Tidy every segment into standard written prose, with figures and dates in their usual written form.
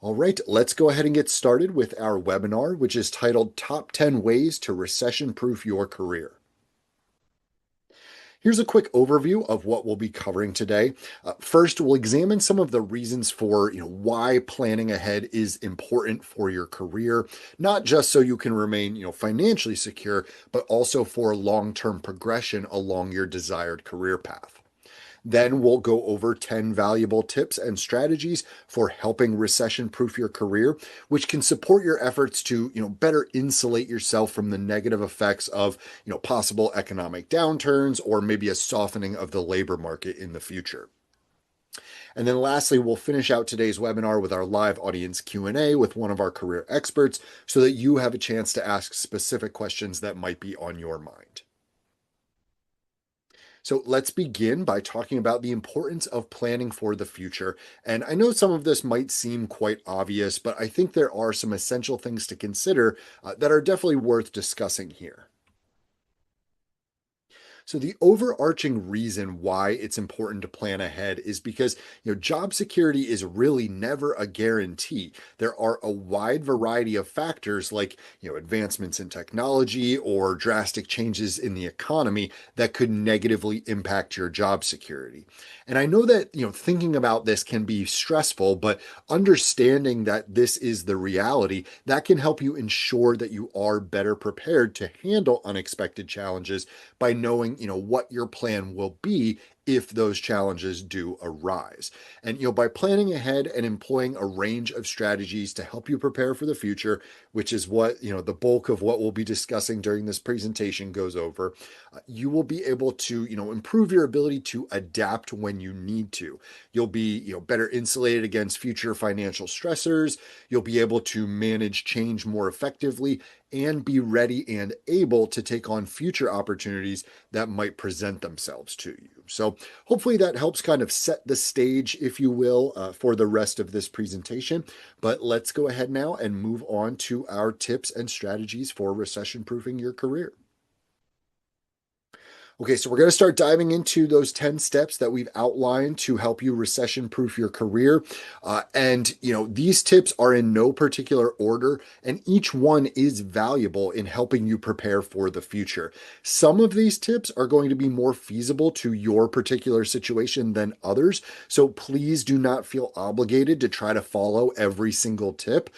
All right, let's go ahead and get started with our webinar, which is titled Top 10 Ways to Recession Proof Your Career. Here's a quick overview of what we'll be covering today. First, we'll examine some of the reasons for why planning ahead is important for your career, not just so you can remain financially secure, but also for long-term progression along your desired career path. Then we'll go over 10 valuable tips and strategies for helping recession-proof your career, which can support your efforts to, better insulate yourself from the negative effects of, possible economic downturns or maybe a softening of the labor market in the future. And then lastly, we'll finish out today's webinar with our live audience Q&A with one of our career experts so that you have a chance to ask specific questions that might be on your mind. So let's begin by talking about the importance of planning for the future. And I know some of this might seem quite obvious, but I think there are some essential things to consider that are definitely worth discussing here. So the overarching reason why it's important to plan ahead is because job security is really never a guarantee. There are a wide variety of factors like advancements in technology or drastic changes in the economy that could negatively impact your job security. And I know that thinking about this can be stressful, but understanding that this is the reality that can help you ensure that you are better prepared to handle unexpected challenges by knowing what your plan will be if those challenges do arise. And by planning ahead and employing a range of strategies to help you prepare for the future, which is what the bulk of what we'll be discussing during this presentation goes over, you will be able to improve your ability to adapt when you need to. You'll be better insulated against future financial stressors. You'll be able to manage change more effectively and be ready and able to take on future opportunities that might present themselves to you. So hopefully that helps kind of set the stage, if you will, for the rest of this presentation. But let's go ahead now and move on to our tips and strategies for recession proofing your career. Okay, so we're going to start diving into those 10 steps that we've outlined to help you recession proof your career. These tips are in no particular order, and each one is valuable in helping you prepare for the future. Some of these tips are going to be more feasible to your particular situation than others, so please do not feel obligated to try to follow every single tip.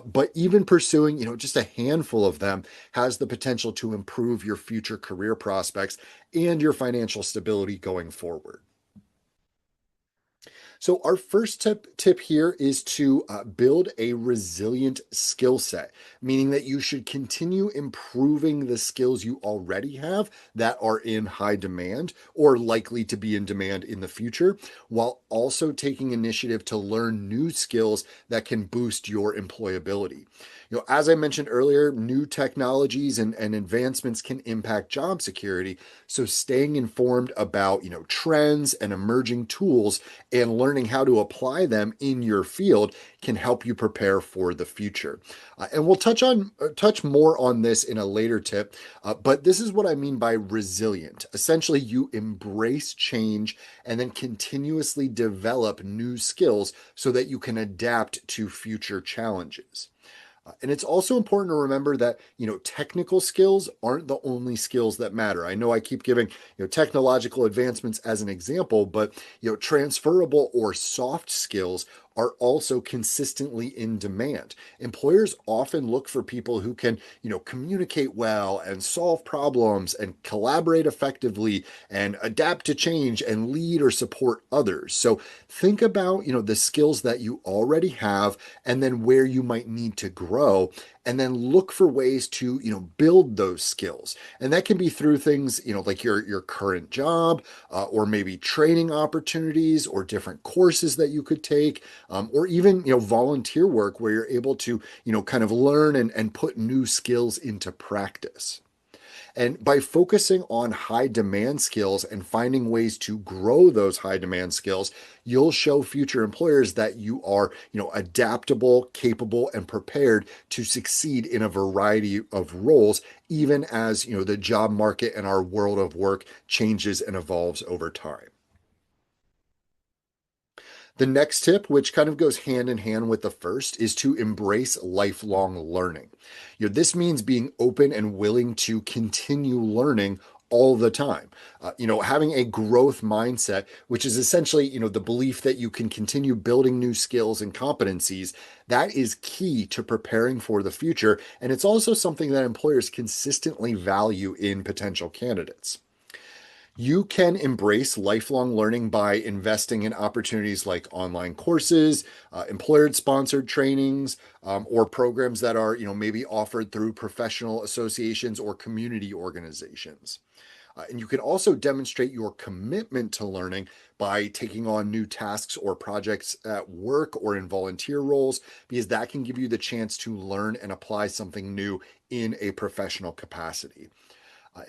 But even pursuing, just a handful of them has the potential to improve your future career prospects and your financial stability going forward. So our first tip here is to build a resilient skill set, meaning that you should continue improving the skills you already have that are in high demand or likely to be in demand in the future, while also taking initiative to learn new skills that can boost your employability. As I mentioned earlier, new technologies and advancements can impact job security. So staying informed about, trends and emerging tools and learning how to apply them in your field can help you prepare for the future. And we'll touch more on this in a later tip, but this is what I mean by resilient. Essentially, you embrace change and then continuously develop new skills so that you can adapt to future challenges. And it's also important to remember that, technical skills aren't the only skills that matter. I know I keep giving, technological advancements as an example, but, transferable or soft skills are also consistently in demand. Employers often look for people who can, communicate well and solve problems and collaborate effectively and adapt to change and lead or support others. So think about, the skills that you already have and then where you might need to grow, and then look for ways to build those skills. And that can be through things like your current job, or maybe training opportunities or different courses that you could take, or even volunteer work where you're able to kind of learn and put new skills into practice. And by focusing on high demand skills and finding ways to grow those high demand skills, you'll show future employers that you are, adaptable, capable, and prepared to succeed in a variety of roles, even as, the job market and our world of work changes and evolves over time. The next tip, which kind of goes hand in hand with the first, is to embrace lifelong learning. This means being open and willing to continue learning all the time. Having a growth mindset, which is essentially, the belief that you can continue building new skills and competencies, that is key to preparing for the future. And it's also something that employers consistently value in potential candidates. You can embrace lifelong learning by investing in opportunities like online courses, employer-sponsored trainings, or programs that are, maybe offered through professional associations or community organizations. And you can also demonstrate your commitment to learning by taking on new tasks or projects at work or in volunteer roles, because that can give you the chance to learn and apply something new in a professional capacity.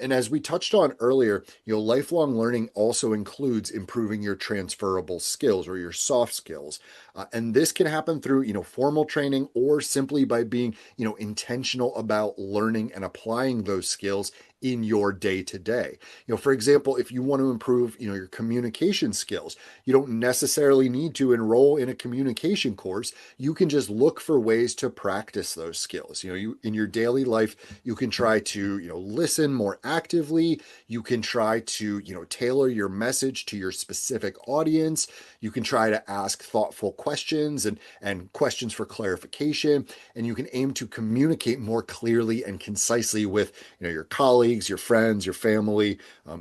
And as we touched on earlier, lifelong learning also includes improving your transferable skills or your soft skills. And this can happen through, formal training or simply by being, intentional about learning and applying those skills in your day to day. For example, if you want to improve, your communication skills, you don't necessarily need to enroll in a communication course. You can just look for ways to practice those skills. You in your daily life, you can try to, listen more actively. You can try to, tailor your message to your specific audience. You can try to ask thoughtful questions and questions for clarification. And you can aim to communicate more clearly and concisely with, your colleagues, your friends, your family,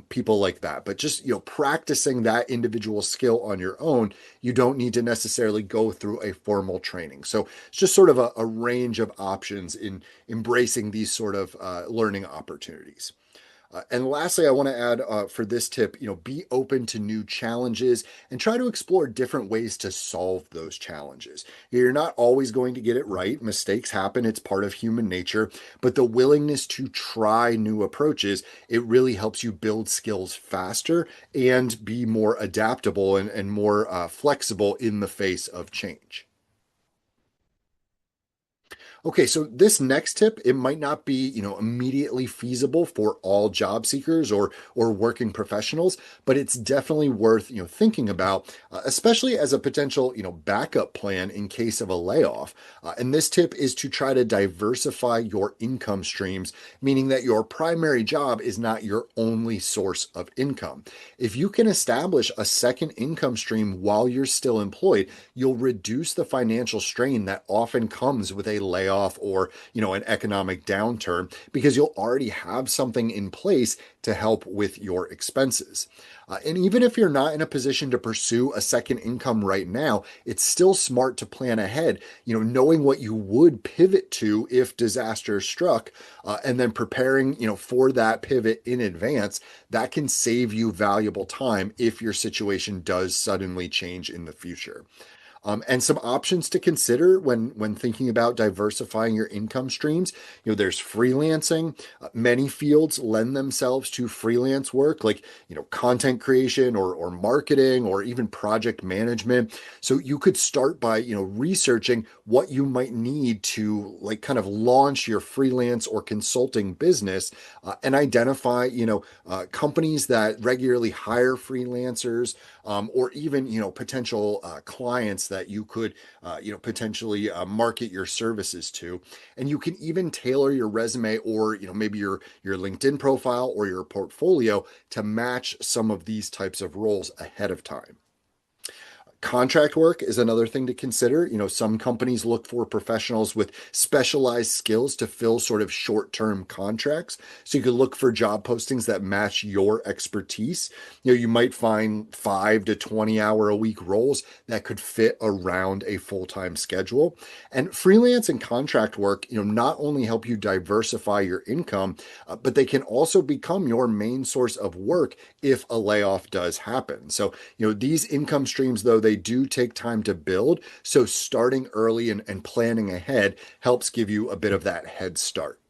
people like that. But just, practicing that individual skill on your own, you don't need to necessarily go through a formal training. So it's just sort of a range of options in embracing these sort of learning opportunities. And lastly, I want to add for this tip, be open to new challenges and try to explore different ways to solve those challenges. You're not always going to get it right. Mistakes happen. It's part of human nature. But the willingness to try new approaches, it really helps you build skills faster and be more adaptable and more flexible in the face of change. Okay, so this next tip, it might not be, immediately feasible for all job seekers or working professionals, but it's definitely worth, thinking about, especially as a potential, backup plan in case of a layoff. And this tip is to try to diversify your income streams, meaning that your primary job is not your only source of income. If you can establish a second income stream while you're still employed, you'll reduce the financial strain that often comes with a layoff or, an economic downturn, because you'll already have something in place to help with your expenses. And even if you're not in a position to pursue a second income right now, it's still smart to plan ahead, knowing what you would pivot to if disaster struck, and then preparing, for that pivot in advance. That can save you valuable time if your situation does suddenly change in the future. And some options to consider when thinking about diversifying your income streams. There's freelancing. Many fields lend themselves to freelance work, like content creation or marketing or even project management. So you could start by researching what you might need to like kind of launch your freelance or consulting business, and identify companies that regularly hire freelancers, or even potential clients that you could potentially market your services to. And you can even tailor your resume or maybe your LinkedIn profile or your portfolio to match some of these types of roles ahead of time. Contract work is another thing to consider. Some companies look for professionals with specialized skills to fill sort of short-term contracts. So you could look for job postings that match your expertise. You might find 5 to 20 hour a week roles that could fit around a full-time schedule. And freelance and contract work, not only help you diversify your income, but they can also become your main source of work if a layoff does happen. So, these income streams, though, they do take time to build. So starting early and planning ahead helps give you a bit of that head start.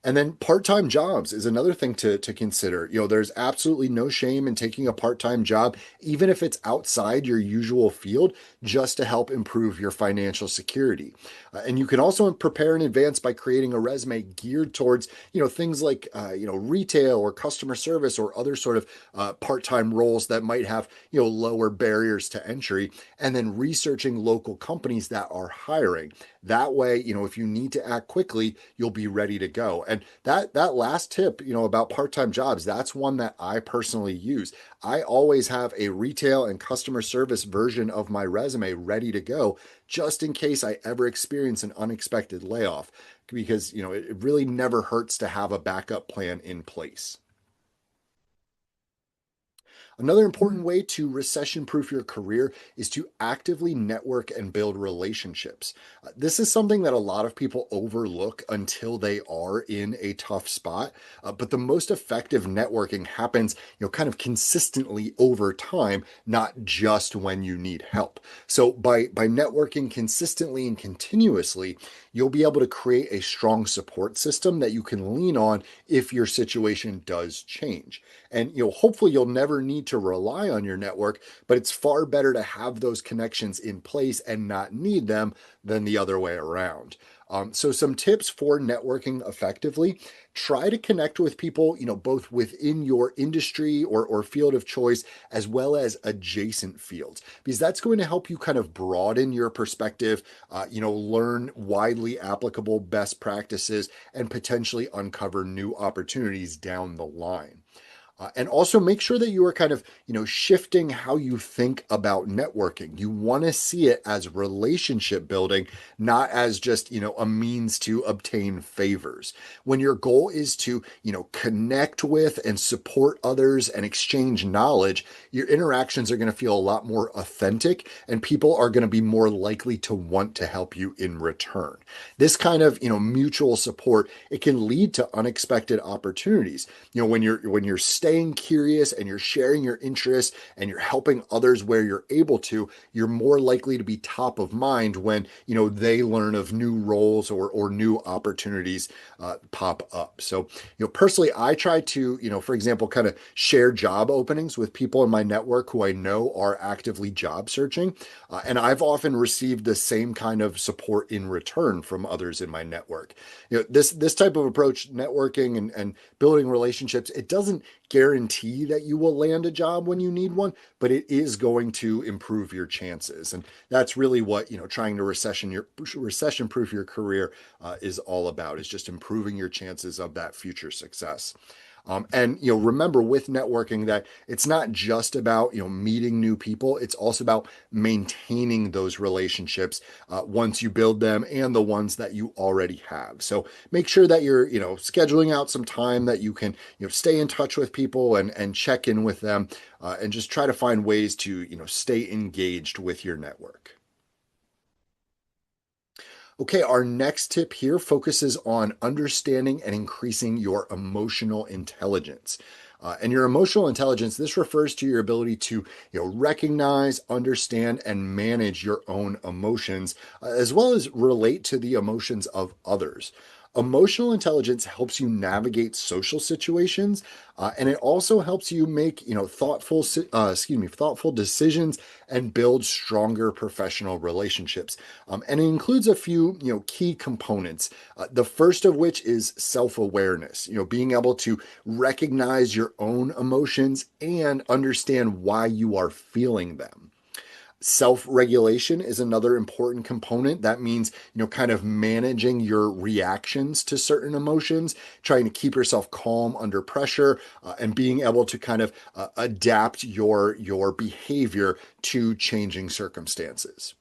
And then part-time jobs is another thing to consider. There's absolutely no shame in taking a part-time job, even if it's outside your usual field, just to help improve your financial security. And you can also prepare in advance by creating a resume geared towards, things like, retail or customer service or other sort of part-time roles that might have, lower barriers to entry, and then researching local companies that are hiring. That way, if you need to act quickly, you'll be ready to go. And that last tip, about part-time jobs, that's one that I personally use. I always have a retail and customer service version of my resume ready to go just in case I ever experience an unexpected layoff because, it really never hurts to have a backup plan in place. Another important way to recession proof your career is to actively network and build relationships. This is something that a lot of people overlook until they are in a tough spot. But the most effective networking happens, kind of consistently over time, not just when you need help. So by networking consistently and continuously, you'll be able to create a strong support system that you can lean on if your situation does change. And hopefully you'll never need to rely on your network, but it's far better to have those connections in place and not need them than the other way around. So some tips for networking effectively: try to connect with people, both within your industry or field of choice, as well as adjacent fields, because that's going to help you kind of broaden your perspective, learn widely applicable best practices, and potentially uncover new opportunities down the line. And also make sure that you are kind of, shifting how you think about networking. You want to see it as relationship building, not as just, a means to obtain favors. When your goal is to, connect with and support others and exchange knowledge, your interactions are going to feel a lot more authentic and people are going to be more likely to want to help you in return. This kind of, mutual support, it can lead to unexpected opportunities. When you're staying curious and you're sharing your interests and you're helping others where you're able to, you're more likely to be top of mind when they learn of new roles or new opportunities pop up. So personally, I try to for example kind of share job openings with people in my network who I know are actively job searching, and I've often received the same kind of support in return from others in my network. This type of approach, networking and building relationships, it doesn't guarantee that you will land a job when you need one, but it is going to improve your chances. And that's really what, trying to recession proof your career is all about, is just improving your chances of that future success. And remember with networking that it's not just about meeting new people. It's also about maintaining those relationships once you build them and the ones that you already have. So make sure that you're scheduling out some time that you can stay in touch with people and check in with them, and just try to find ways to stay engaged with your network. Okay, our next tip here focuses on understanding and increasing your emotional intelligence. And your emotional intelligence, this refers to your ability to recognize, understand, and manage your own emotions, as well as relate to the emotions of others. Emotional intelligence helps you navigate social situations, and it also helps you make thoughtful decisions and build stronger professional relationships. And it includes a few key components. The first of which is self-awareness. Being able to recognize your own emotions and understand why you are feeling them. Self-regulation is another important component. That means, kind of managing your reactions to certain emotions, trying to keep yourself calm under pressure, and being able to kind of adapt your behavior to changing circumstances.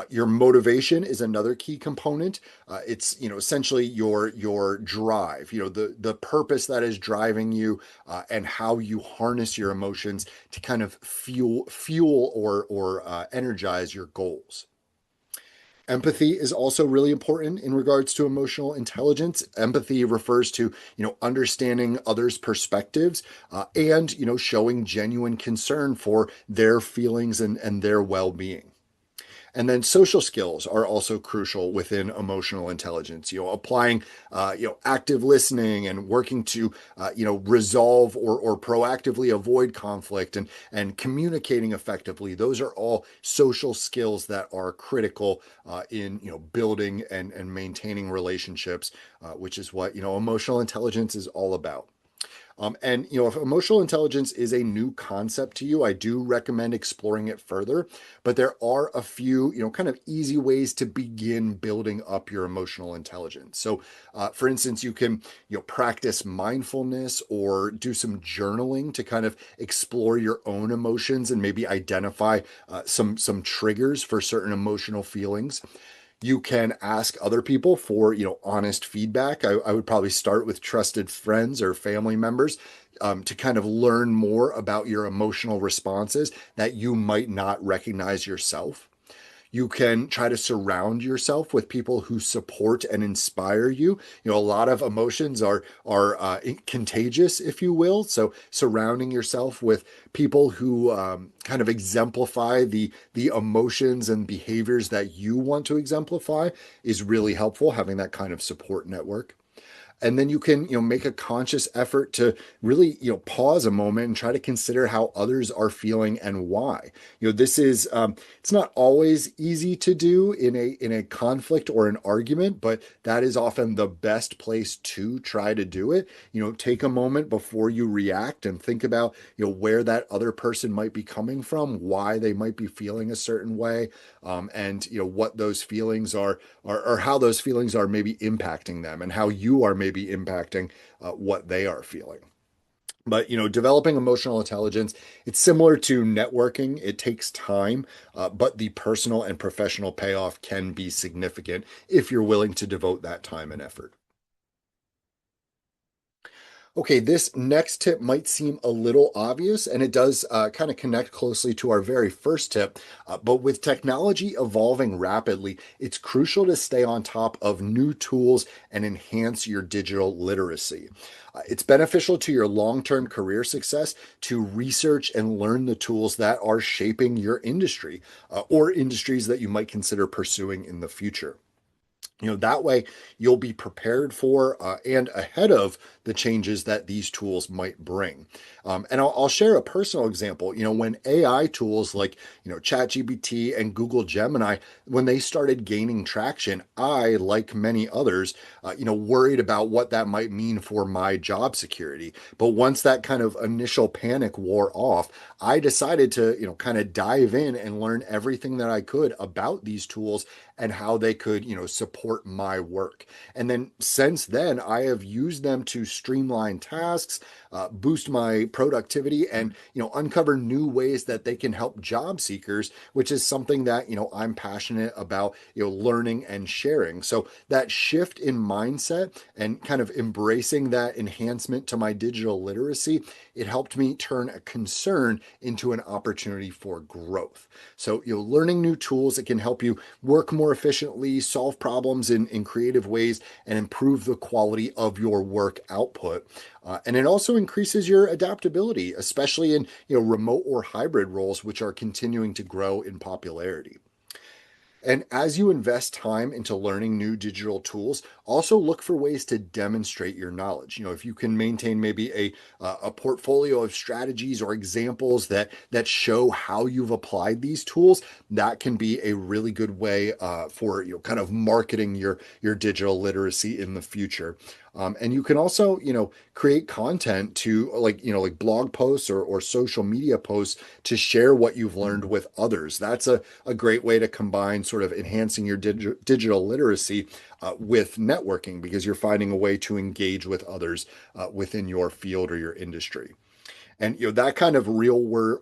Your motivation is another key component. It's essentially your drive, the purpose that is driving you, and how you harness your emotions to kind of fuel or energize your goals. Empathy is also really important in regards to emotional intelligence. Empathy refers to understanding others' perspectives, and showing genuine concern for their feelings and their well-being. And then social skills are also crucial within emotional intelligence. Applying, active listening and working to, resolve or proactively avoid conflict and communicating effectively. Those are all social skills that are critical in, building and maintaining relationships, which is what, emotional intelligence is all about. And if emotional intelligence is a new concept to you, I do recommend exploring it further. But there are a few, kind of easy ways to begin building up your emotional intelligence. So, for instance, you can, practice mindfulness or do some journaling to kind of explore your own emotions and maybe identify some triggers for certain emotional feelings. You can ask other people for, honest feedback. I would probably start with trusted friends or family members to kind of learn more about your emotional responses that you might not recognize yourself. You can try to surround yourself with people who support and inspire you. A lot of emotions are contagious, if you will. So surrounding yourself with people who kind of exemplify the emotions and behaviors that you want to exemplify is really helpful. Having that kind of support network. And then you can, make a conscious effort to really, pause a moment and try to consider how others are feeling and why. This is it's not always easy to do in a conflict or an argument, but that is often the best place to try to do it. Take a moment before you react and think about, where that other person might be coming from, why they might be feeling a certain way, and what those feelings are, or how those feelings are maybe impacting them, and how you are maybe impacting what they are feeling. But developing emotional intelligence, it's similar to networking. It takes time, but the personal and professional payoff can be significant if you're willing to devote that time and effort. Okay, this next tip might seem a little obvious, and it does kind of connect closely to our very first tip. But with technology evolving rapidly, it's crucial to stay on top of new tools and enhance your digital literacy. It's beneficial to your long term career success to research and learn the tools that are shaping your industry or industries that you might consider pursuing in the future. That way you'll be prepared for and ahead of the changes that these tools might bring. And I'll share a personal example. When AI tools like, ChatGPT and Google Gemini, when they started gaining traction, I, like many others, worried about what that might mean for my job security. But once that kind of initial panic wore off, I decided to, kind of dive in and learn everything that I could about these tools and how they could, support my work. And then since then, I have used them to streamline tasks, boost my productivity, and uncover new ways that they can help job seekers, which is something that I'm passionate about, learning and sharing. So that shift in mindset and kind of embracing that enhancement to my digital literacy, it helped me turn a concern into an opportunity for growth. So learning new tools, it can help you work more efficiently, solve problems in creative ways, and improve the quality of your work output. And it also increases your adaptability, especially in remote or hybrid roles, which are continuing to grow in popularity. And as you invest time into learning new digital tools, also look for ways to demonstrate your knowledge. If you can maintain maybe a portfolio of strategies or examples that show how you've applied these tools, that can be a really good way for kind of marketing your digital literacy in the future. And you can also, create content to like blog posts or social media posts to share what you've learned with others. That's a great way to combine sort of enhancing your digital literacy with networking because you're finding a way to engage with others within your field or your industry. And that kind of real world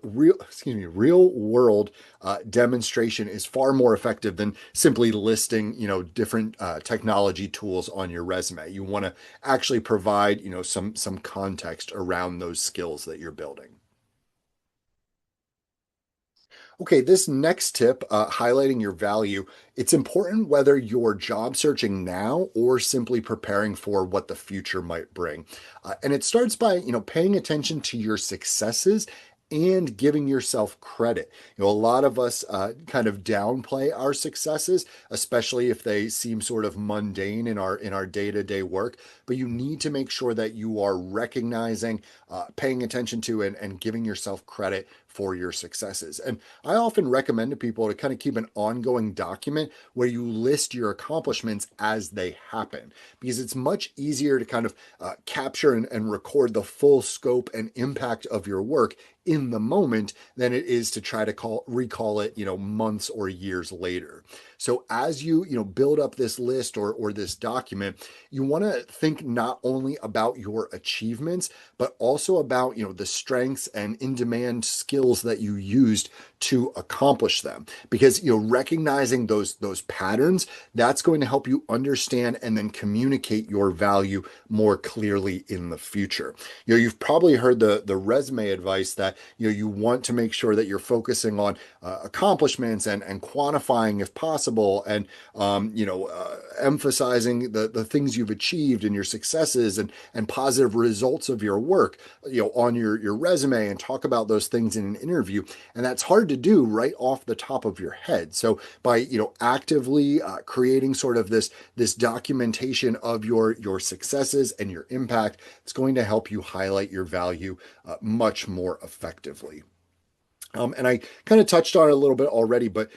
demonstration is far more effective than simply listing different technology tools on your resume. You want to actually provide some context around those skills that you're building. Okay, this next tip, highlighting your value, it's important whether you're job searching now or simply preparing for what the future might bring. And it starts by, paying attention to your successes and giving yourself credit. A lot of us kind of downplay our successes, especially if they seem sort of mundane in our day-to-day work. But you need to make sure that you are recognizing, paying attention to, and giving yourself credit for your successes. And I often recommend to people to kind of keep an ongoing document where you list your accomplishments as they happen, because it's much easier to kind of capture and record the full scope and impact of your work in the moment than it is to try to recall it, months or years later. So as you build up this list or this document, you want to think not only about your achievements, but also about, the strengths and in-demand skills that you used to accomplish them. Because, recognizing those patterns, that's going to help you understand and then communicate your value more clearly in the future. You've probably heard the resume advice that, you want to make sure that you're focusing on accomplishments and quantifying if possible, and emphasizing the things you've achieved and your successes and positive results of your work, on your resume, and talk about those things in an interview. And that's hard to do right off the top of your head. So by, actively creating sort of this documentation of your successes and your impact, it's going to help you highlight your value much more effectively. And I kind of touched on it a little bit already, but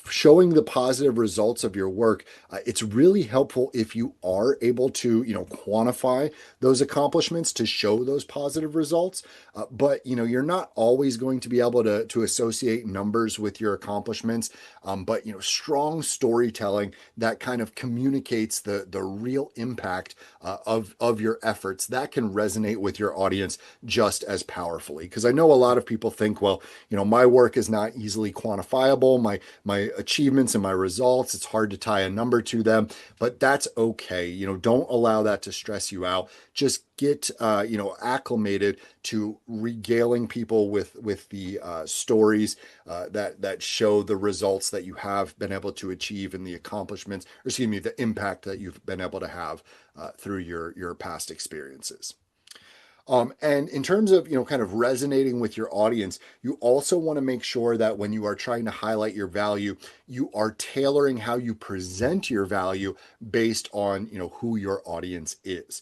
showing the positive results of your work, it's really helpful if you are able to, quantify those accomplishments to show those positive results. But you're not always going to be able to associate numbers with your accomplishments. But strong storytelling that kind of communicates the real impact of your efforts, that can resonate with your audience just as powerfully. Because I know a lot of people think, well, my work is not easily quantifiable. My achievements and my results, it's hard to tie a number to them, but that's okay. Don't allow that to stress you out. Just get acclimated to regaling people with the stories that show the results that you have been able to achieve, and the accomplishments, or excuse me, the impact that you've been able to have through your past experiences. And in terms of, kind of resonating with your audience, you also want to make sure that when you are trying to highlight your value, you are tailoring how you present your value based on, who your audience is.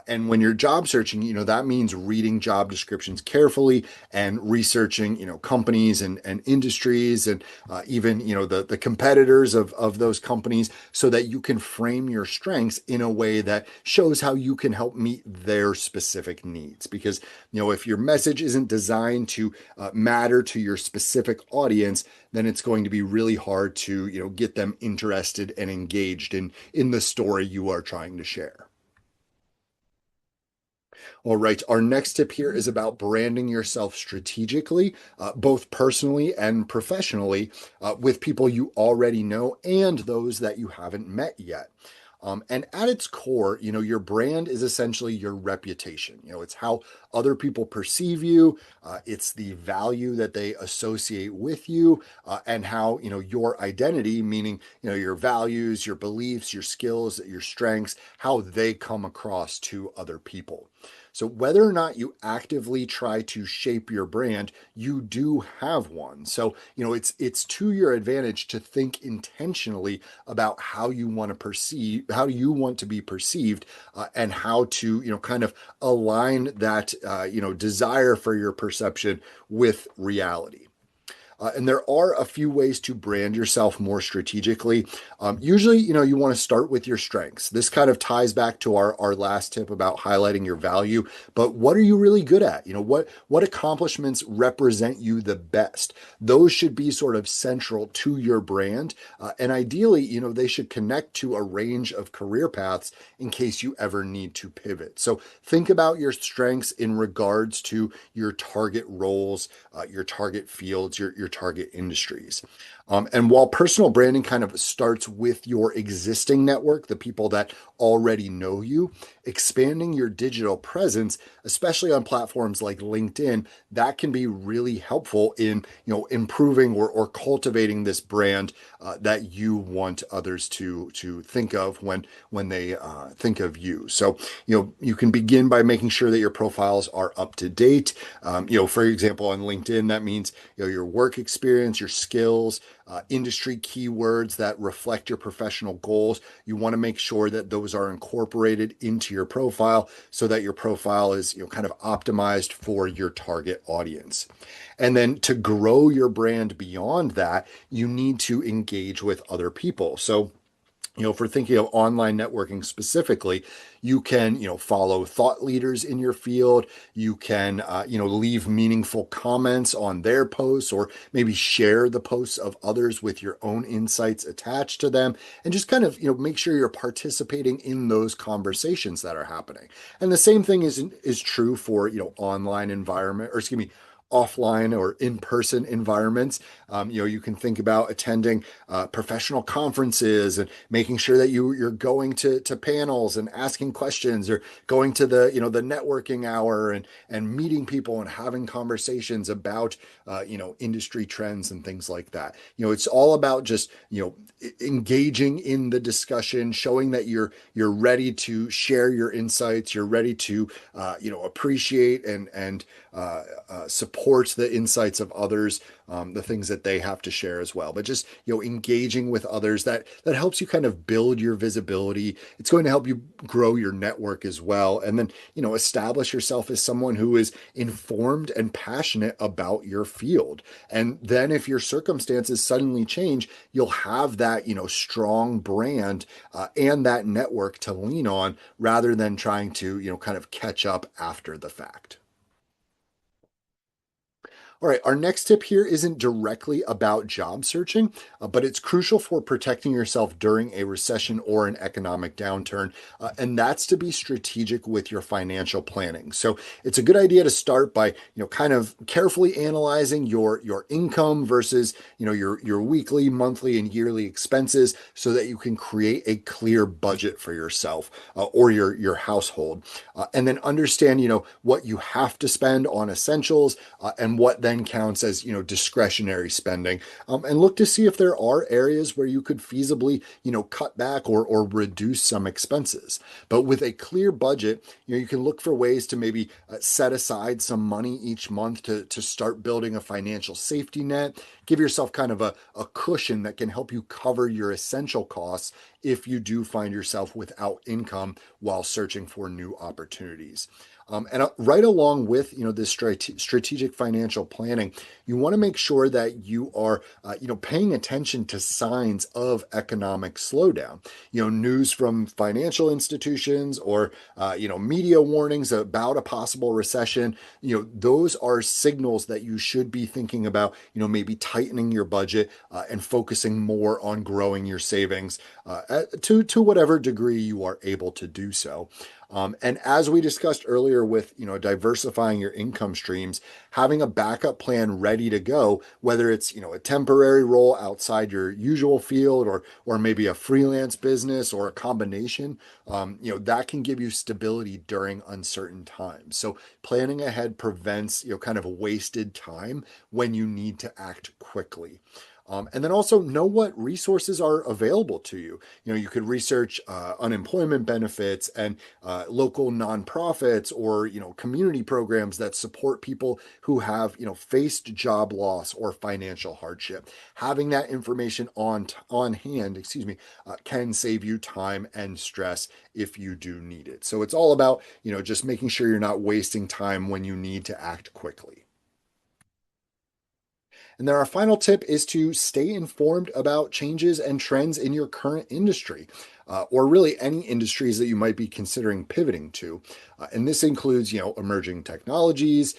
And when you're job searching, that means reading job descriptions carefully and researching, companies and industries, and even, the competitors of those companies, so that you can frame your strengths in a way that shows how you can help meet their specific needs. Because, if your message isn't designed to matter to your specific audience, then it's going to be really hard to, get them interested and engaged in the story you are trying to share. All right, our next tip here is about branding yourself strategically, both personally and professionally, with people you already know and those that you haven't met yet. And at its core, your brand is essentially your reputation. It's how other people perceive you. It's the value that they associate with you, and how, your identity, meaning, your values, your beliefs, your skills, your strengths, how they come across to other people. So whether or not you actively try to shape your brand, you do have one. So, it's to your advantage to think intentionally about how you want to perceive, how you want to be perceived, and how to, kind of align that, desire for your perception with reality. And there are a few ways to brand yourself more strategically. Usually, you want to start with your strengths. This kind of ties back to our last tip about highlighting your value. But what are you really good at? What accomplishments represent you the best? Those should be sort of central to your brand. And ideally, they should connect to a range of career paths in case you ever need to pivot. So think about your strengths in regards to your target roles, your target fields, your target industries. And while personal branding kind of starts with your existing network, the people that already know you, expanding your digital presence, especially on platforms like LinkedIn, that can be really helpful in improving or cultivating this brand that you want others to think of when they think of you. So you can begin by making sure that your profiles are up to date. For example, on LinkedIn, that means your work experience, your skills, industry keywords that reflect your professional goals. You want to make sure that those are incorporated into your profile so that your profile is kind of optimized for your target audience. And then to grow your brand beyond that, you need to engage with other people. So if we're thinking of online networking specifically, you can, follow thought leaders in your field. You can, leave meaningful comments on their posts or maybe share the posts of others with your own insights attached to them and just kind of, make sure you're participating in those conversations that are happening. And the same thing is true for, online environment, or excuse me, offline or in-person environments. You can think about attending professional conferences and making sure that you're going to panels and asking questions, or going to the networking hour and meeting people and having conversations about industry trends and things like that. It's all about just engaging in the discussion, showing that you're ready to share your insights, you're ready to appreciate and support the insights of others, the things that they have to share as well. But just engaging with others, that helps you kind of build your visibility. It's going to help you grow your network as well, and then establish yourself as someone who is informed and passionate about your field. And then if your circumstances suddenly change, you'll have that strong brand and that network to lean on, rather than trying to kind of catch up after the fact. All right, our next tip here isn't directly about job searching, but it's crucial for protecting yourself during a recession or an economic downturn, and that's to be strategic with your financial planning. So it's a good idea to start by kind of carefully analyzing your income versus your weekly, monthly, and yearly expenses, so that you can create a clear budget for yourself or your household, and then understand what you have to spend on essentials, and what then counts as discretionary spending, and look to see if there are areas where you could feasibly cut back or reduce some expenses. But with a clear budget, you can look for ways to maybe set aside some money each month to start building a financial safety net. Give yourself kind of a cushion that can help you cover your essential costs if you do find yourself without income while searching for new opportunities. And right along with this strategic financial planning, you want to make sure that you are paying attention to signs of economic slowdown. News from financial institutions, or media warnings about a possible recession. Those are signals that you should be thinking about. Maybe tightening your budget and focusing more on growing your savings to whatever degree you are able to do so. And as we discussed earlier with diversifying your income streams, having a backup plan ready to go, whether it's a temporary role outside your usual field, or maybe a freelance business, or a combination, that can give you stability during uncertain times. So planning ahead prevents kind of wasted time when you need to act quickly. And then also know what resources are available to you. You could research unemployment benefits and local nonprofits, or community programs that support people who have faced job loss or financial hardship. Having that information on hand, excuse me, can save you time and stress if you do need it. So it's all about just making sure you're not wasting time when you need to act quickly. And then our final tip is to stay informed about changes and trends in your current industry. or really any industries that you might be considering pivoting to. And this includes, emerging technologies,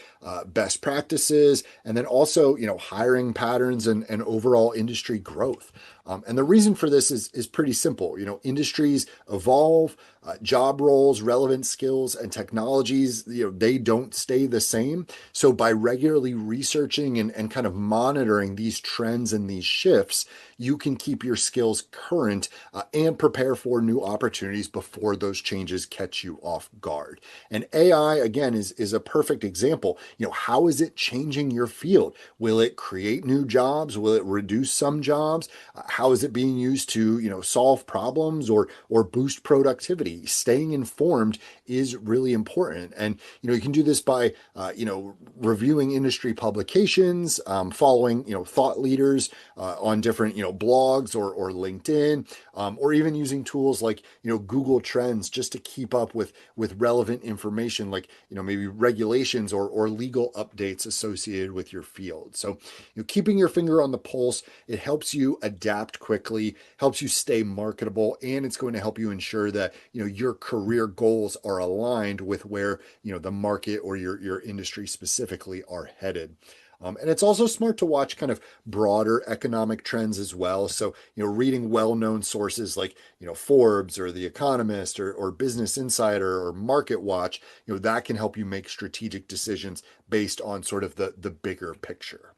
best practices, and then also, hiring patterns and overall industry growth. And the reason for this is pretty simple. Industries evolve, job roles, relevant skills, and technologies, they don't stay the same. So by regularly researching and kind of monitoring these trends and these shifts, you can keep your skills current and prepare for new opportunities before those changes catch you off guard. And AI, again, is a perfect example. How is it changing your field? Will it create new jobs? Will it reduce some jobs? How is it being used to, solve problems or boost productivity? Staying informed is really important. And, you can do this by, reviewing industry publications, following, thought leaders on different, blogs or LinkedIn, or even using tools like, Google Trends just to keep up with relevant information, like, maybe regulations or legal updates associated with your field. So, keeping your finger on the pulse, it helps you adapt quickly, helps you stay marketable, and it's going to help you ensure that, your career goals are aligned with where, the market or your industry specifically are headed. And it's also smart to watch kind of broader economic trends as well. So, reading well-known sources like, Forbes or The Economist or Business Insider or Market Watch, that can help you make strategic decisions based on sort of the bigger picture.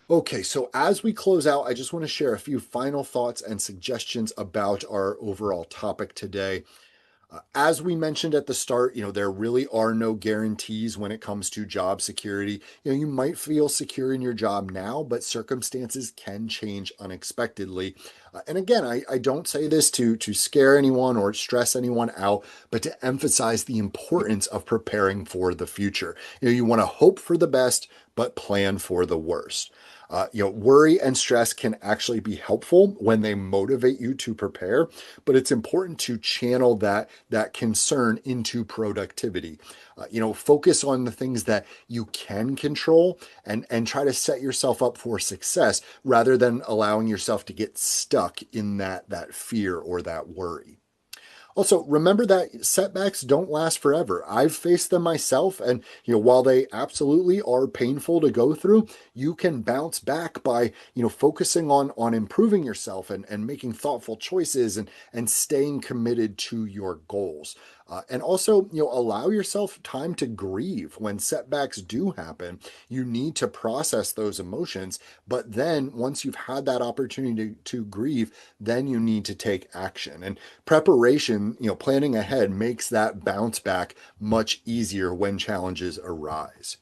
Okay, so as we close out, I just want to share a few final thoughts and suggestions about our overall topic today. As we mentioned at the start, there really are no guarantees when it comes to job security. You might feel secure in your job now, but circumstances can change unexpectedly. And again, I don't say this to scare anyone or stress anyone out, but to emphasize the importance of preparing for the future. You want to hope for the best, but plan for the worst. Worry and stress can actually be helpful when they motivate you to prepare, but it's important to channel that concern into productivity. Focus on the things that you can control and try to set yourself up for success rather than allowing yourself to get stuck in that fear or that worry. Also, remember that setbacks don't last forever. I've faced them myself, and while they absolutely are painful to go through, you can bounce back by focusing on improving yourself and making thoughtful choices and staying committed to your goals. And also, allow yourself time to grieve when setbacks do happen. You need to process those emotions, but then once you've had that opportunity to grieve, then you need to take action. And preparation, planning ahead makes that bounce back much easier when challenges arise.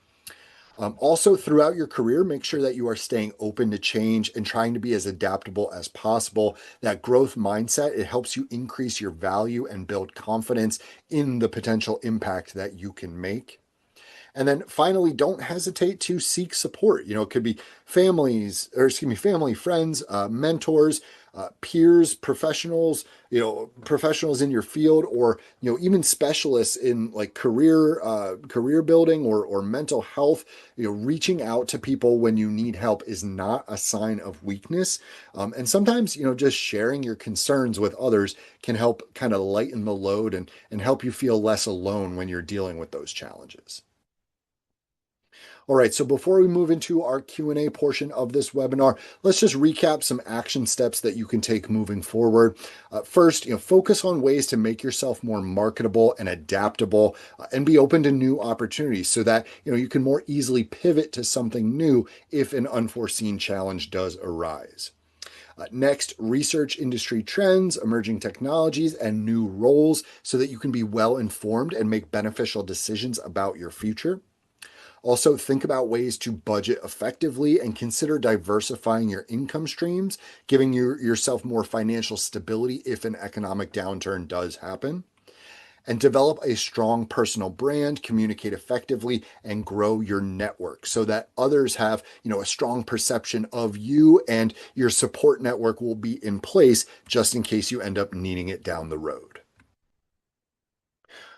Also, throughout your career, make sure that you are staying open to change and trying to be as adaptable as possible. That growth mindset, it helps you increase your value and build confidence in the potential impact that you can make. And then finally, don't hesitate to seek support. It could be family, friends, mentors, peers, professionals in your field, or even specialists in like career building or mental health. Reaching out to people when you need help is not a sign of weakness. And sometimes just sharing your concerns with others can help kind of lighten the load and help you feel less alone when you're dealing with those challenges. All right, so before we move into our Q&A portion of this webinar, let's just recap some action steps that you can take moving forward. First, focus on ways to make yourself more marketable and adaptable, and be open to new opportunities so that you can more easily pivot to something new if an unforeseen challenge does arise. Next, research industry trends, emerging technologies, and new roles so that you can be well informed and make beneficial decisions about your future. Also, think about ways to budget effectively and consider diversifying your income streams, giving yourself more financial stability if an economic downturn does happen. And develop a strong personal brand, communicate effectively, and grow your network so that others have, a strong perception of you, and your support network will be in place just in case you end up needing it down the road.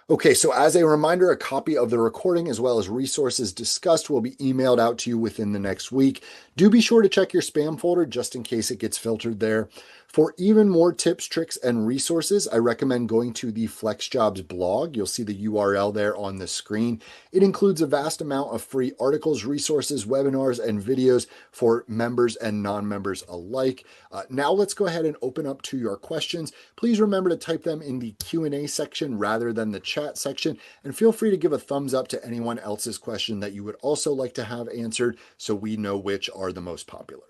Okay, so as a reminder, a copy of the recording as well as resources discussed will be emailed out to you within the next week. Do be sure to check your spam folder just in case it gets filtered there. For even more tips, tricks, and resources, I recommend going to the FlexJobs blog. You'll see the URL there on the screen. It includes a vast amount of free articles, resources, webinars, and videos for members and non-members alike. Now let's go ahead and open up to your questions. Please remember to type them in the Q&A section rather than the chat section, and feel free to give a thumbs up to anyone else's question that you would also like to have answered so we know which are the most popular.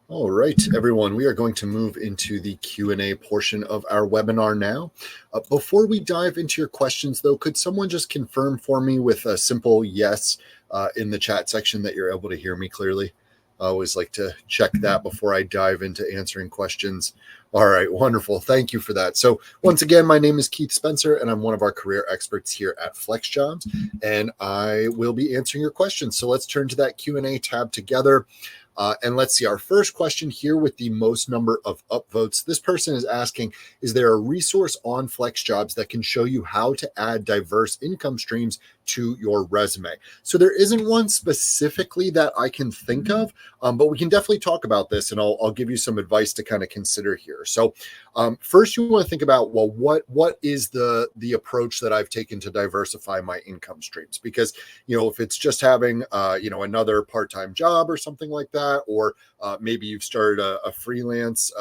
All right, everyone, we are going to move into the Q&A portion of our webinar now. Before we dive into your questions, though, could someone just confirm for me with a simple yes in the chat section that you're able to hear me clearly? I always like to check that before I dive into answering questions. All right, wonderful. Thank you for that. So once again, my name is Keith Spencer, and I'm one of our career experts here at FlexJobs, and I will be answering your questions. So let's turn to that Q&A tab together. And let's see, our first question here with the most number of upvotes. This person is asking, is there a resource on FlexJobs that can show you how to add diverse income streams to your resume? So there isn't one specifically that I can think of, but we can definitely talk about this, and I'll give you some advice to kind of consider here. So first, you want to think about, well, what is the approach that I've taken to diversify my income streams? Because, if it's just having, another part-time job or something like that, or maybe you've started a freelance,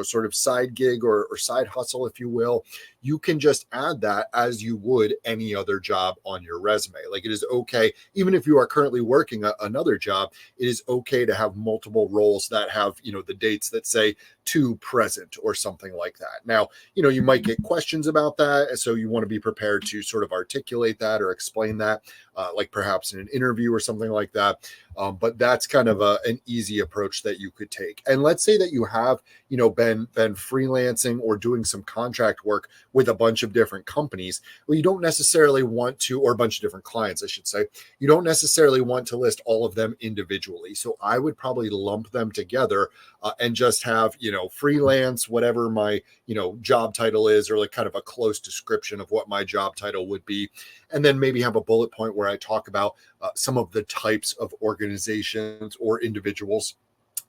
sort of side gig or side hustle, if you will, you can just add that as you would any other job on your resume. Like, it is okay, even if you are currently working another job, it is okay to have multiple roles that have, the dates that say to present or something like that. Now, you might get questions about that. So you want to be prepared to sort of articulate that or explain that, like perhaps in an interview or something like that. But that's kind of an easy approach that you could take. And let's say that you have, been freelancing or doing some contract work with a bunch of different companies. Well, you don't necessarily want to, or a bunch of different clients, I should say, you don't necessarily want to list all of them individually. So I would probably lump them together and just have, freelance, whatever my, job title is, or like kind of a close description of what my job title would be. And then maybe have a bullet point where I talk about some of the types of organizations or individuals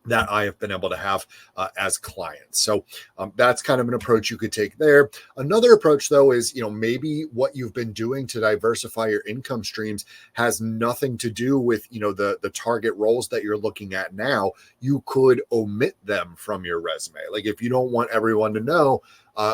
that I have been able to have as clients. So that's kind of an approach you could take there. Another approach, though, is, maybe what you've been doing to diversify your income streams has nothing to do with, the target roles that you're looking at now. You could omit them from your resume. Like, if you don't want everyone to know,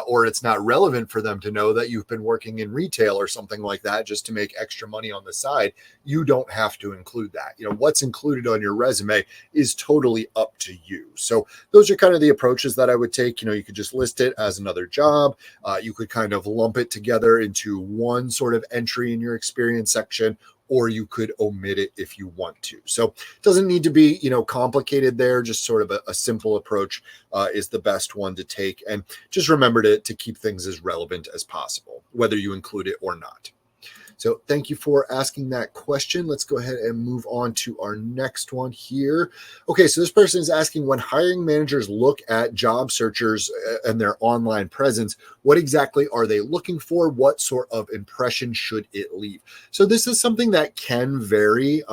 or it's not relevant for them to know that you've been working in retail or something like that just to make extra money on the side, you don't have to include that. What's included on your resume is totally up to you. So those are kind of the approaches that I would take. You could just list it as another job. You could kind of lump it together into one sort of entry in your experience section, or you could omit it if you want to. So it doesn't need to be, complicated there. Just sort of a simple approach is the best one to take. And just remember to keep things as relevant as possible, whether you include it or not. So thank you for asking that question. Let's go ahead and move on to our next one here. Okay, so this person is asking, when hiring managers look at job searchers and their online presence, what exactly are they looking for? What sort of impression should it leave? So this is something that can vary,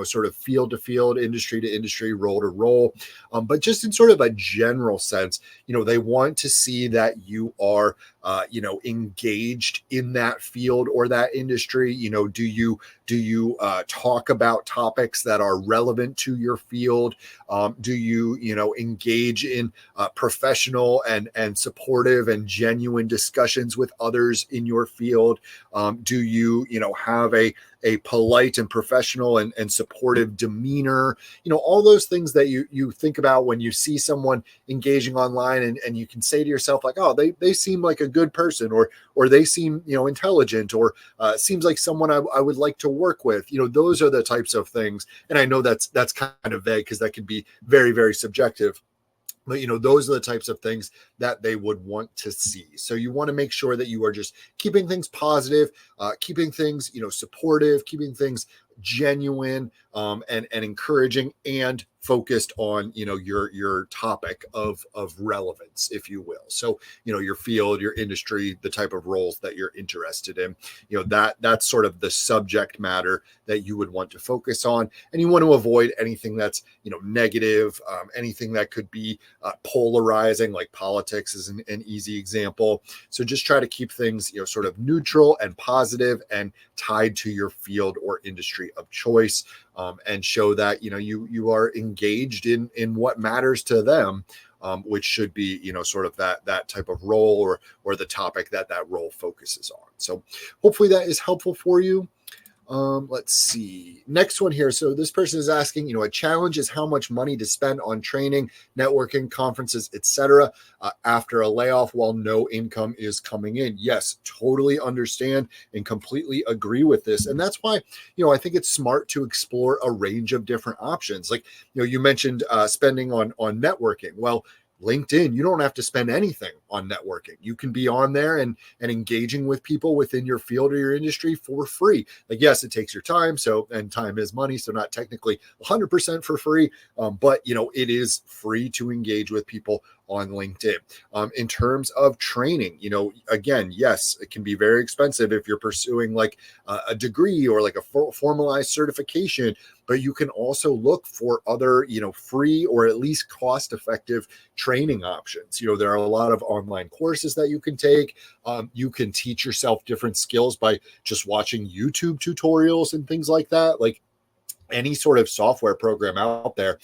sort of field to field, industry to industry, role to role. But just in sort of a general sense, they want to see that you are engaged in that field or that industry. Do you talk about topics that are relevant to your field? Do you engage in professional and supportive and genuine discussions with others in your field? Do you have a polite and professional and supportive demeanor? All those things that you think about when you see someone engaging online, and you can say to yourself, like, oh, they seem like a good person, or they seem intelligent, or seems like someone I would like to work with. Those are the types of things. And I know that's kind of vague, because that can be very, very subjective. But those are the types of things that they would want to see. So you want to make sure that you are just keeping things positive, keeping things supportive, keeping things genuine, and encouraging, and focused on your topic of relevance, if you will. So your field, your industry, the type of roles that you're interested in, that's sort of the subject matter that you would want to focus on. And you want to avoid anything that's negative, anything that could be polarizing, like politics is an easy example. So just try to keep things sort of neutral and positive and tied to your field or industry of choice, and show that you are engaged in what matters to them, which should be sort of that type of role, or the topic that role focuses on. So hopefully that is helpful for you. Let's see. Next one here. So this person is asking, a challenge is how much money to spend on training, networking, conferences, etc. After a layoff while no income is coming in. Yes, totally understand and completely agree with this. And that's why, I think it's smart to explore a range of different options. Like, you mentioned spending on networking. Well, LinkedIn, you don't have to spend anything on networking. You can be on there and engaging with people within your field or your industry for free. Like, yes, it takes your time. And time is money. So not technically 100% for free, but it is free to engage with people on LinkedIn. In terms of training, again, yes, it can be very expensive if you're pursuing like a degree or like a formalized certification, but you can also look for other, free or at least cost-effective training options. There are a lot of online courses that you can take. You can teach yourself different skills by just watching YouTube tutorials and things like that. Like, any sort of software program out there.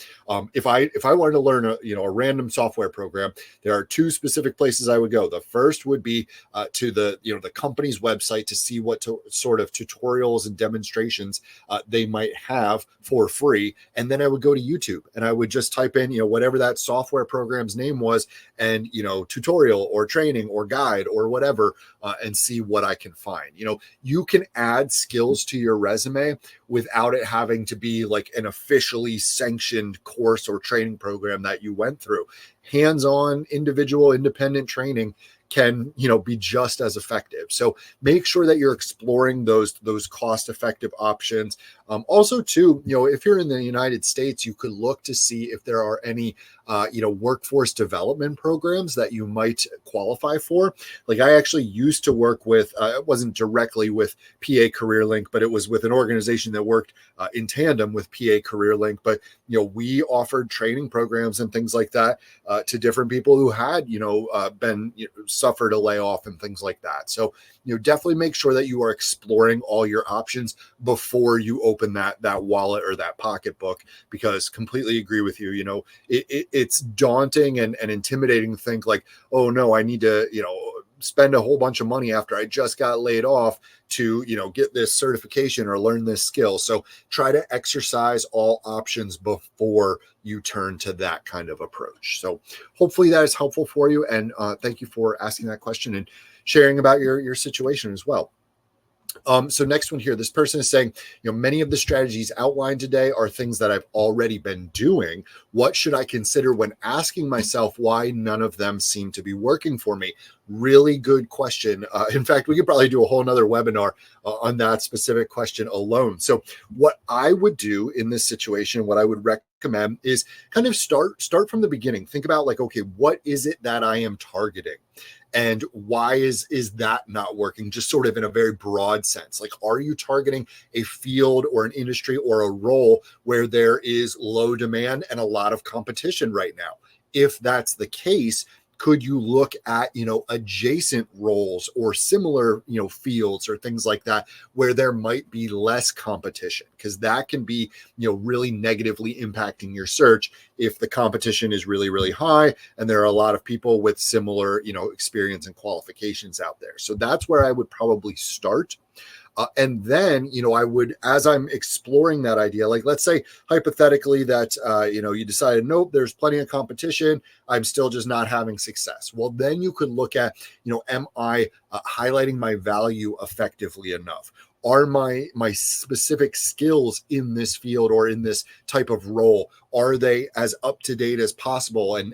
If I wanted to learn a random software program, there are two specific places I would go. The first would be to the company's website to see what sort of tutorials and demonstrations they might have for free, and then I would go to YouTube and I would just type in whatever that software program's name was, and tutorial or training or guide or whatever, and see what I can find. You can add skills to your resume without it having to be like an officially sanctioned course or training program that you went through. Hands-on, individual, independent training can be just as effective. So make sure that you're exploring those cost-effective options. Also too, if you're in the United States, you could look to see if there are any workforce development programs that you might qualify for. Like, I actually used to work with, it wasn't directly with PA CareerLink, but it was with an organization that worked in tandem with PA CareerLink. But we offered training programs and things like that to different people who had been suffered a layoff and things like that. So definitely make sure that you are exploring all your options before you open that wallet or that pocketbook, because completely agree with you. It's daunting and intimidating to think like, oh no, I need to spend a whole bunch of money after I just got laid off to get this certification or learn this skill. So try to exercise all options before you turn to that kind of approach. So hopefully that is helpful for you, and thank you for asking that question and sharing about your situation as well. So next one here, this person is saying, many of the strategies outlined today are things that I've already been doing. What should I consider when asking myself why none of them seem to be working for me? Really good question. In fact, we could probably do a whole nother webinar on that specific question alone. So what I would do in this situation, what I would recommend is kind of start from the beginning. Think about like, okay, what is it that I am targeting? And why is that not working? Just sort of in a very broad sense. Like, are you targeting a field or an industry or a role where there is low demand and a lot of competition right now? If that's the case, could you look at, adjacent roles or similar, fields or things like that where there might be less competition? Because that can be, really negatively impacting your search if the competition is really, really high and there are a lot of people with similar, experience and qualifications out there. So that's where I would probably start. And then, I would, as I'm exploring that idea, like let's say hypothetically that, you decided, nope, there's plenty of competition. I'm still just not having success. Well, then you could look at, am I highlighting my value effectively enough? Are my specific skills in this field or in this type of role, are they as up to date as possible and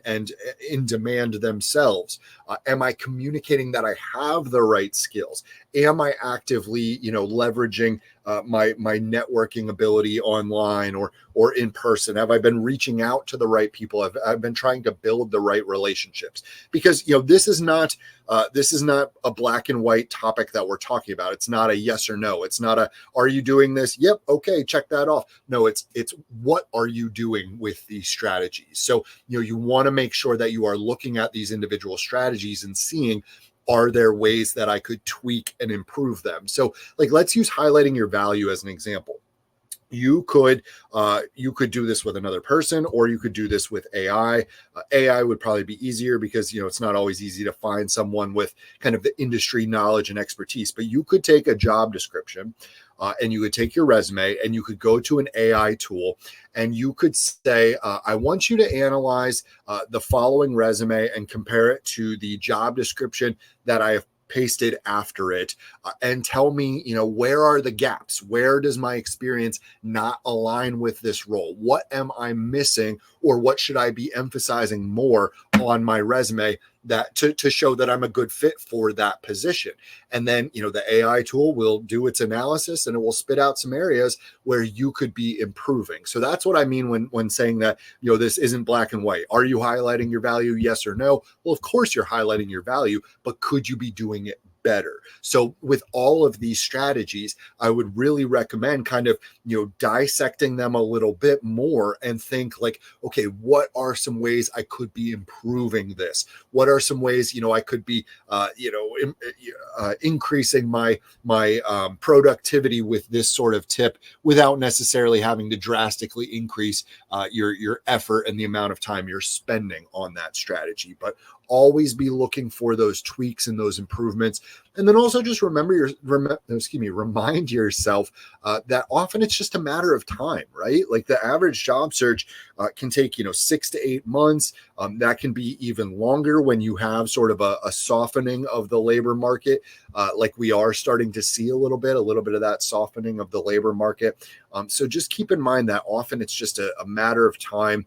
in demand themselves? Am I communicating that I have the right skills? Am I actively, leveraging my networking ability online or in person? Have I been reaching out to the right people? I've been trying to build the right relationships? Because this is not a black and white topic that we're talking about. It's not a yes or no. It's not a, are you doing this? Yep. Okay. Check that off. No, it's what are you doing with these strategies? So, you want to make sure that you are looking at these individual strategies and seeing, are there ways that I could tweak and improve them? So like, let's use highlighting your value as an example. You could do this with another person, or you could do this with AI. AI would probably be easier because it's not always easy to find someone with kind of the industry knowledge and expertise. But you could take a job description, and you could take your resume and you could go to an AI tool and you could say, I want you to analyze the following resume and compare it to the job description that I have pasted after it, and tell me, where are the gaps? Where does my experience not align with this role? What am I missing, or what should I be emphasizing more on my resume that to show that I'm a good fit for that position? And then, the AI tool will do its analysis and it will spit out some areas where you could be improving. So that's what I mean when saying that, this isn't black and white. Are you highlighting your value? Yes or no? Well, of course you're highlighting your value, but could you be doing it better? So with all of these strategies, I would really recommend kind of, dissecting them a little bit more and think like, okay, what are some ways I could be improving this? What are some ways, I could be, increasing my productivity with this sort of tip without necessarily having to drastically increase your effort and the amount of time you're spending on that strategy. But always be looking for those tweaks and those improvements. And then also just remind yourself that often it's just a matter of time, right? Like the average job search can take, 6 to 8 months. That can be even longer when you have sort of a softening of the labor market, like we are starting to see a little bit of that softening of the labor market. So just keep in mind that often it's just a matter of time.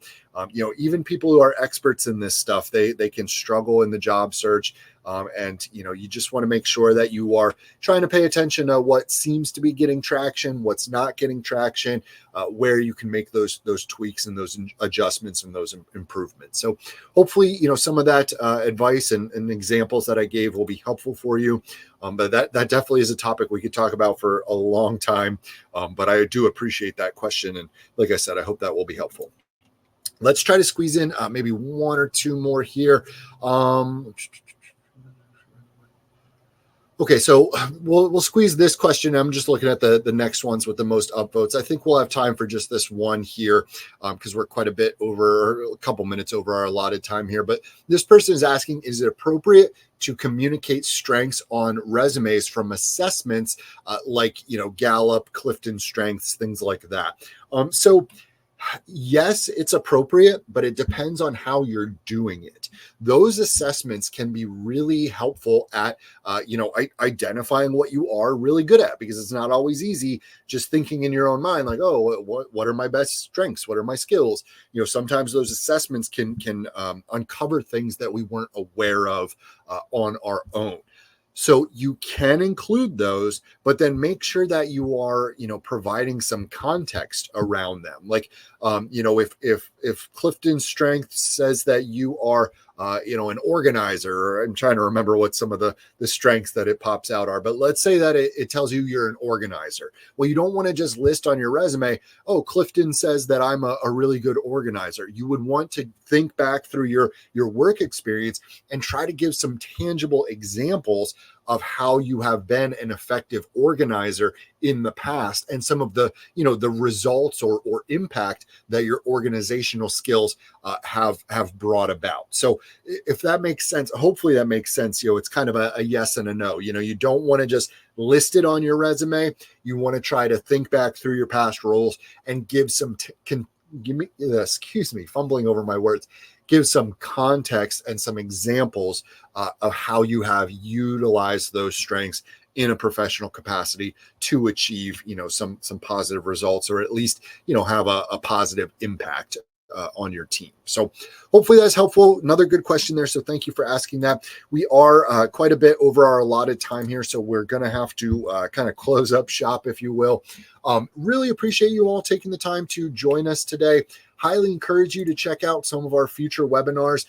Even people who are experts in this stuff, they can struggle in the job search. And you just want to make sure that you are trying to pay attention to what seems to be getting traction, what's not getting traction, where you can make those tweaks and those adjustments and those improvements. So hopefully, some of that advice and examples that I gave will be helpful for you. But that definitely is a topic we could talk about for a long time. But I do appreciate that question. And like I said, I hope that will be helpful. Let's try to squeeze in maybe one or two more here. Okay, so we'll squeeze this question. I'm just looking at the next ones with the most upvotes. I think we'll have time for just this one here because we're quite a bit over, a couple minutes over our allotted time here. But this person is asking, is it appropriate to communicate strengths on resumes from assessments like, Gallup, Clifton Strengths, things like that? So yes, it's appropriate, but it depends on how you're doing it. Those assessments can be really helpful at, identifying what you are really good at, because it's not always easy just thinking in your own mind, like, oh, what are my best strengths? What are my skills? Sometimes those assessments can uncover things that we weren't aware of on our own. So you can include those, but then make sure that you are, providing some context around them. Like, if Clifton Strength says that you are, an organizer, or I'm trying to remember what some of the strengths that it pops out are, but let's say that it tells you you're an organizer. Well, you don't want to just list on your resume, oh, Clifton says that I'm a really good organizer. You would want to think back through your work experience and try to give some tangible examples of how you have been an effective organizer in the past, and some of the, the results or impact that your organizational skills have brought about. So if that makes sense, hopefully that makes sense. It's kind of a yes and a no. You don't want to just list it on your resume. You want to try to think back through your past roles and give some fumbling over my words, give some context and some examples of how you have utilized those strengths in a professional capacity to achieve, some positive results, or at least, have a positive impact on your team. So hopefully that's helpful. Another good question there. So thank you for asking that. We are quite a bit over our allotted time here, so we're going to have to kind of close up shop, if you will. Really appreciate you all taking the time to join us today. Highly encourage you to check out some of our future webinars.